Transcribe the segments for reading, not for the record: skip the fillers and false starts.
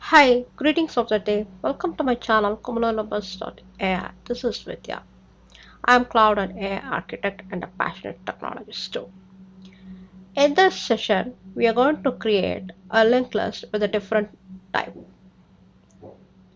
Hi, greetings of the day. Welcome to my channel Cumulonimbus.ai. This is Vidya. I am cloud and AI architect and a passionate technologist too. In this session, we are going to create a linked list with a different type.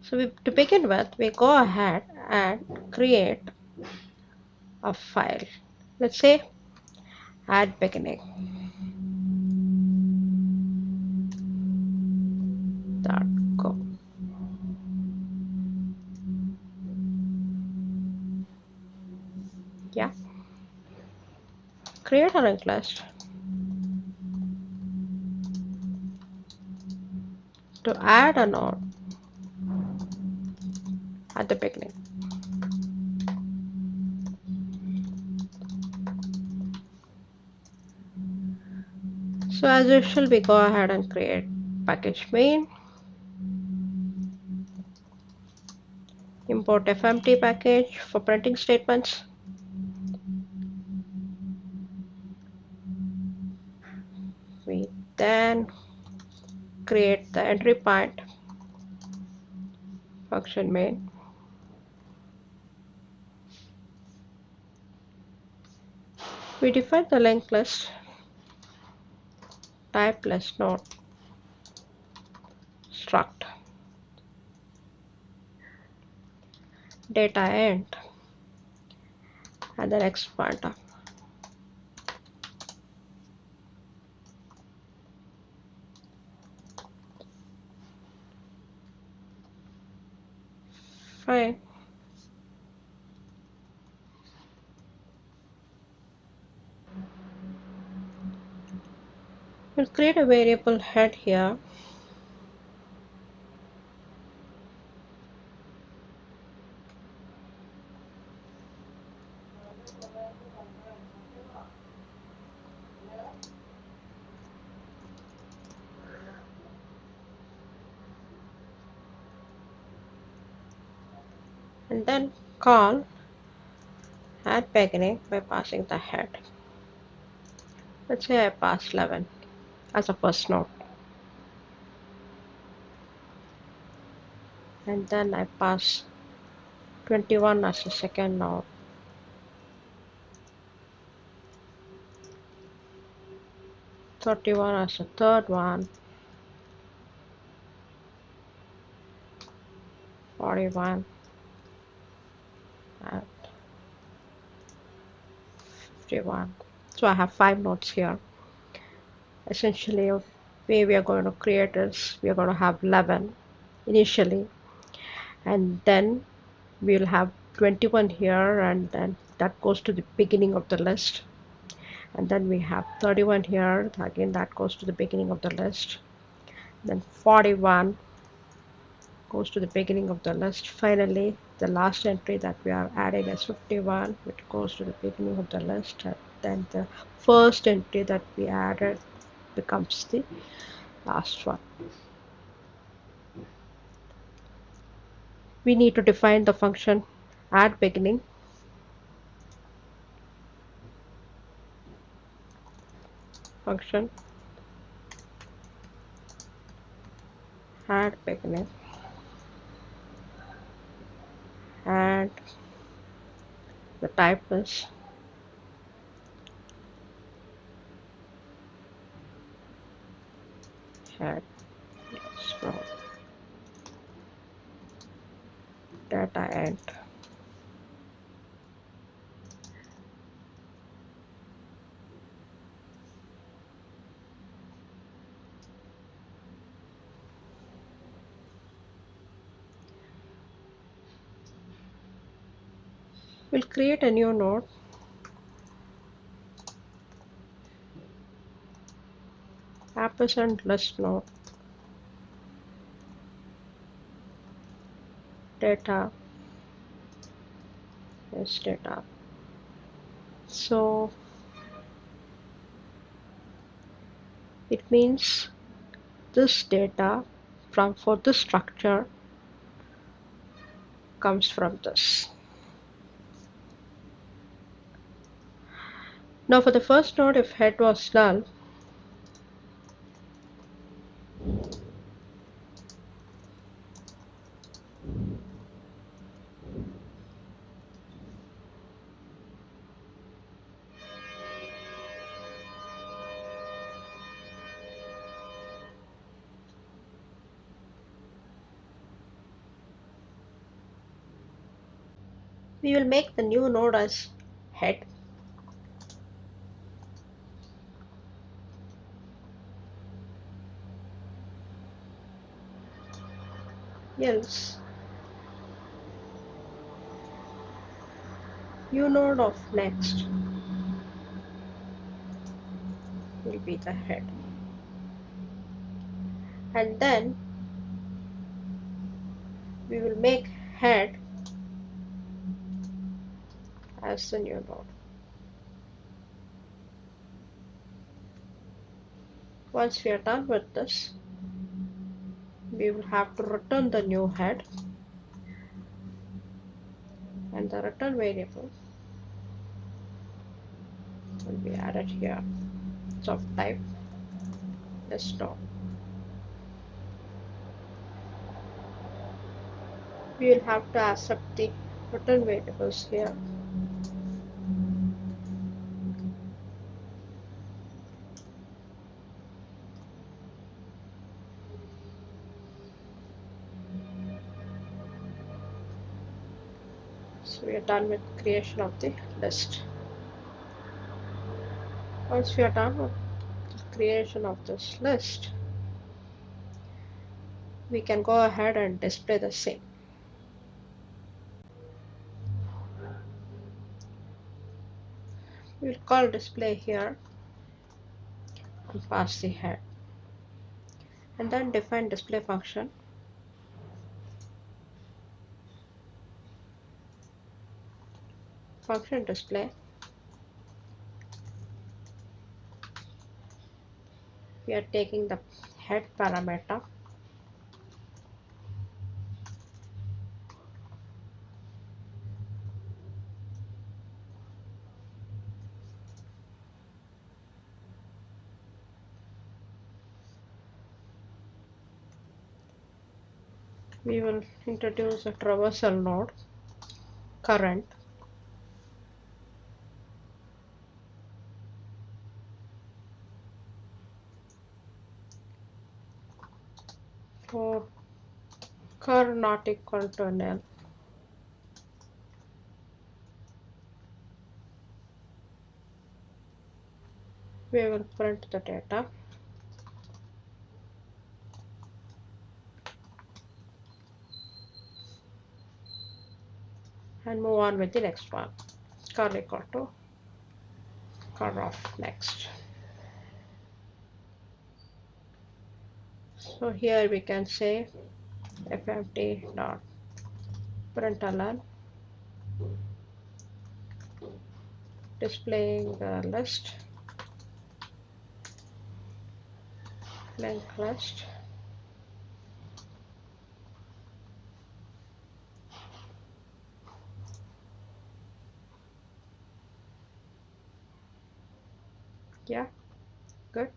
To begin with, we go ahead and create a file. Let's say add beginning. Dot go. Yeah, create a linked list to add a node at the beginning. So as usual, we go ahead and create package main, import fmt package for printing statements. We then create the entry point function main. We define the linked list type list node struct data int and the next pointer. Fine. We'll create a variable head here. And then call add beginning by passing the head. Let's say I pass 11 as a first node. And then I pass 21 as a second node. 31 as a third one. 41 and 51. So I have 5 nodes here. Essentially, way we are going to create is we are going to have 11 initially, and then we'll have 21 here, and then that goes to the beginning of the list. And then we have 31 here, again that goes to the beginning of the list. Then 41 goes to the beginning of the list. Finally, the last entry that we are adding is 51, which goes to the beginning of the list. And then the first entry that we added becomes the last one. We need to define the function add beginning. Function add beginning, and the type is head. Scroll data int. We'll create a new node, ampersand list node, data is data. So it means this data from for this structure comes from this. Now for the first node, if head was null, We will make the new node as head. Else new node of next will be the head. And then we will make head as the new node. Once we are done with this, we will have to return the new head, and the return variable will be added here. It's of type list node. We will have to accept the return variables here. So we are done with creation of the list. Once we are done with the creation of this list, we can go ahead and display the same. We'll call display here and pass the head, and then define display function. Function display. We are taking the head parameter. We will introduce a traversal node, current, for cur not equal to nil. We will print the data and move on with the next one. Cur equal to cur of next. So here we can say fmt dot println displaying the list, linked list, yeah, good.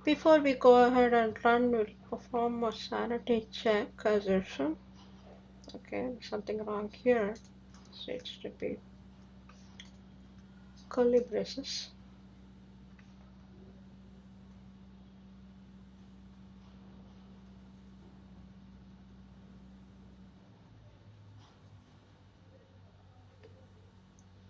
Before we go ahead and run, we'll perform a sanity check assertion. Okay, something wrong here. So it should be curly braces.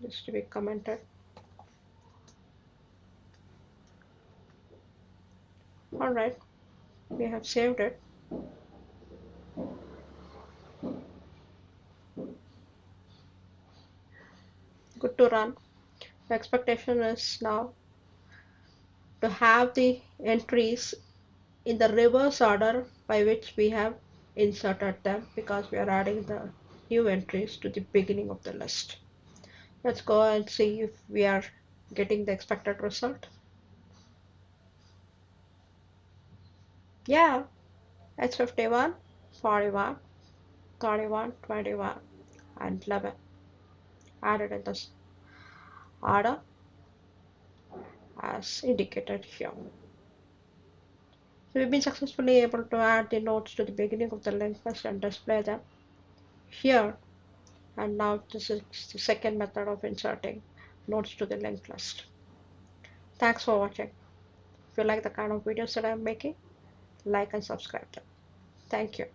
Just to be commented. Alright, we have saved it. Good to run. The expectation is now to have the entries in the reverse order by which we have inserted them, because we are adding the new entries to the beginning of the list. Let's go and see if we are getting the expected result. Yeah, it's 51, 41, 31, 21, and 11 added in this order as indicated here. So we've been successfully able to add the nodes to the beginning of the linked list and display them here. And now this is the second method of inserting nodes to the linked list. Thanks for watching. If you like the kind of videos that I'm making, like and subscribe them. Thank you.